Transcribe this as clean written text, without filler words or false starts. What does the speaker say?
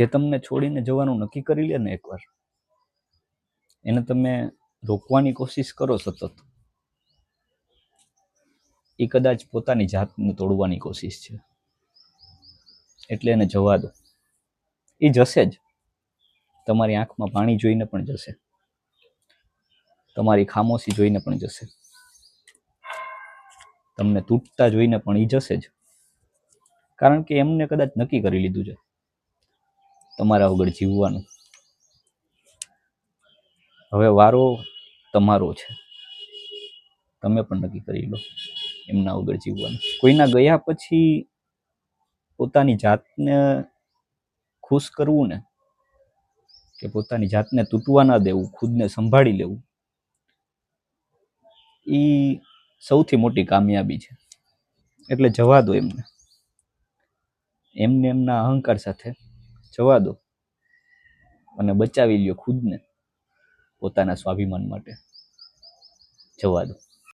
જે તમને છોડીને જવાનું નક્કી કરી લે ને એકવાર, એને તમે રોકવાની કોશિશ કરો સતત, એ કદાચ પોતાની જાતને તોડવાની કોશિશ છે. એટલે એને જવા દો. એ જશે જ. તમારી આંખમાં પાણી જોઈને પણ જશે, તમારી ખામોશી જોઈને પણ જશે, તમને તૂટતા જોઈને પણ એ જશે જ. કારણ કે એમને કદાચ નક્કી કરી લીધું છે તમારા વગર જીવવાનું. હવે વારો તમારો છે. તમે પણ નક્કી કરી લો એમના વગર જીવવાનું. કોઈના ગયા પછી પોતાની જાતને ખુશ કરવું ને, કે પોતાની જાતને તૂટવા ના દેવું, ખુદને સંભાળી લેવું, એ સૌથી મોટી કામયાબી છે. એટલે જવા દો એમને. એમને એમના અહંકાર સાથે જવા દો અને બચાવી લ્યો ખુદને પોતાના સ્વાભિમાન માટે. જવા દો.